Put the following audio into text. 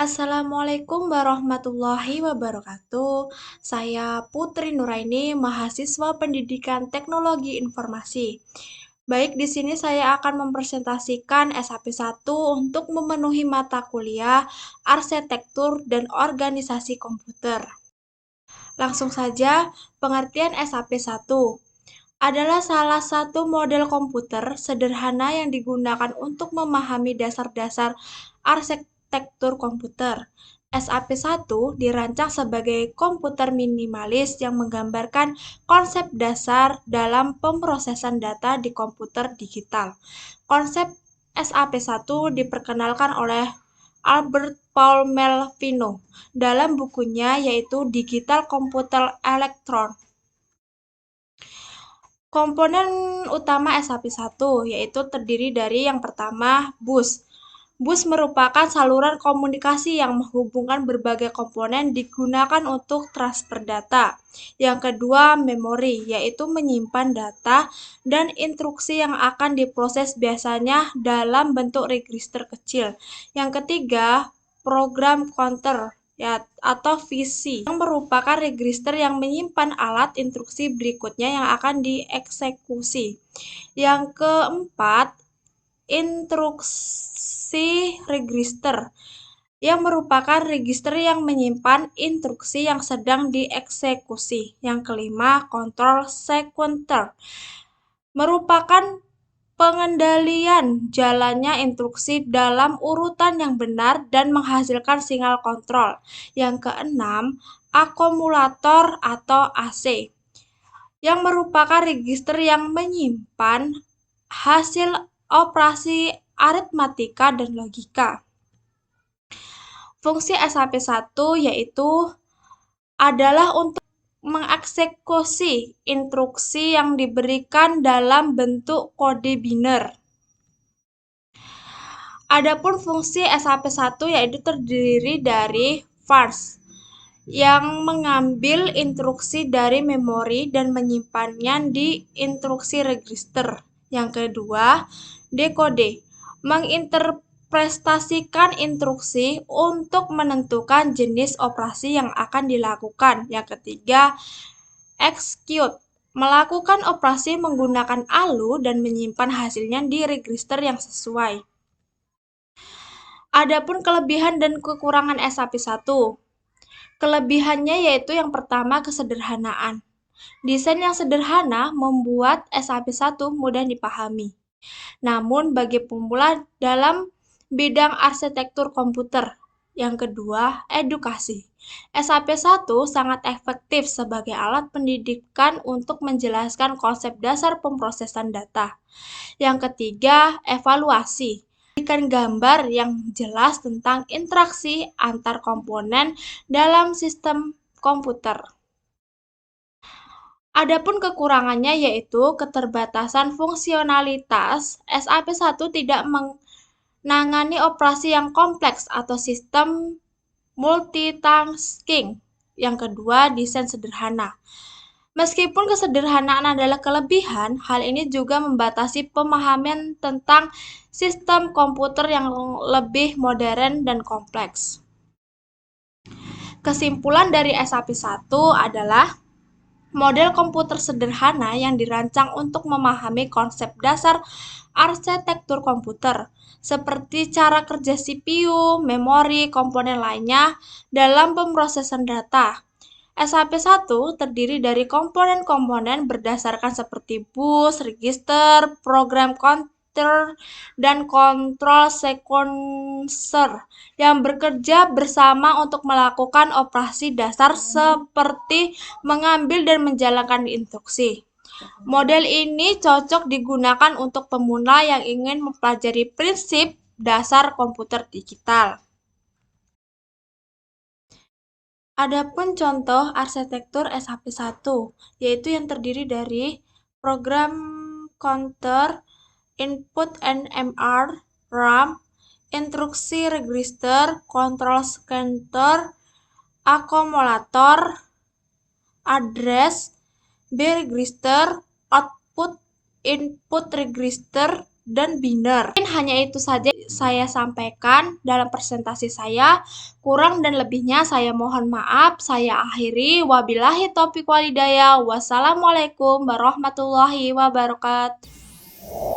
Assalamualaikum warahmatullahi wabarakatuh. Saya Putri Nuraini, mahasiswa Pendidikan Teknologi Informasi. Baik, di sini saya akan mempresentasikan SHP1 untuk memenuhi mata kuliah Arsitektur dan Organisasi Komputer. Langsung saja, pengertian SHP1 adalah salah satu model komputer sederhana yang digunakan untuk memahami dasar-dasar arsitektur komputer. SAP1 dirancang sebagai komputer minimalis yang menggambarkan konsep dasar dalam pemrosesan data di komputer digital. Konsep SAP1 diperkenalkan oleh Albert Paul Melvino dalam bukunya yaitu Digital Computer Electron. Komponen utama SHP1 yaitu terdiri dari yang pertama bus. Bus merupakan saluran komunikasi yang menghubungkan berbagai komponen digunakan untuk transfer data. Yang kedua, memori, yaitu menyimpan data dan instruksi yang akan diproses biasanya dalam bentuk register kecil. Yang ketiga, program counter atau VC yang merupakan register yang menyimpan alat instruksi berikutnya yang akan dieksekusi. Yang keempat, instruksi register yang merupakan register yang menyimpan instruksi yang sedang dieksekusi. Yang kelima, control sequencer merupakan pengendalian jalannya instruksi dalam urutan yang benar dan menghasilkan sinyal kontrol. Yang keenam, akumulator atau AC, yang merupakan register yang menyimpan hasil operasi aritmatika dan logika. Fungsi SHP1 yaitu adalah untuk mengeksekusi instruksi yang diberikan dalam bentuk kode biner. Adapun fungsi SHP1 yaitu terdiri dari fars yang mengambil instruksi dari memori dan menyimpannya di instruksi register. Yang kedua, dekode menginterpretasikan instruksi untuk menentukan jenis operasi yang akan dilakukan. Yang ketiga, execute melakukan operasi menggunakan ALU dan menyimpan hasilnya di register yang sesuai. Adapun kelebihan dan kekurangan SHP1. Kelebihannya yaitu yang pertama, kesederhanaan. Desain yang sederhana membuat SHP1 mudah dipahami. Namun bagi pemula dalam bidang arsitektur komputer. Yang kedua, edukasi. SHP1 sangat efektif sebagai alat pendidikan untuk menjelaskan konsep dasar pemrosesan data. Yang ketiga, evaluasi. Memberikan gambar yang jelas tentang interaksi antar komponen dalam sistem komputer. Adapun kekurangannya yaitu keterbatasan fungsionalitas. SHP1 tidak menangani operasi yang kompleks atau sistem multitasking. Yang kedua, desain sederhana. Meskipun kesederhanaan adalah kelebihan, hal ini juga membatasi pemahaman tentang sistem komputer yang lebih modern dan kompleks. Kesimpulan dari SHP1 adalah model komputer sederhana yang dirancang untuk memahami konsep dasar arsitektur komputer, seperti cara kerja CPU, memori, komponen lainnya dalam pemrosesan data. SHP1 terdiri dari komponen-komponen berdasarkan seperti bus, register, program counter, dan control sequencer yang bekerja bersama untuk melakukan operasi dasar seperti mengambil dan menjalankan instruksi. Model ini cocok digunakan untuk pemula yang ingin mempelajari prinsip dasar komputer digital. Adapun contoh arsitektur SHP1, yaitu yang terdiri dari program counter, input NMR, RAM, instruksi register, control sequencer, akumulator, address, B register, output, input register, dan binar. Mungkin hanya itu saja saya sampaikan dalam presentasi saya. Kurang dan lebihnya saya mohon maaf. Saya akhiri. Wabillahi taufiq walhidayah. Wassalamualaikum warahmatullahi wabarakatuh.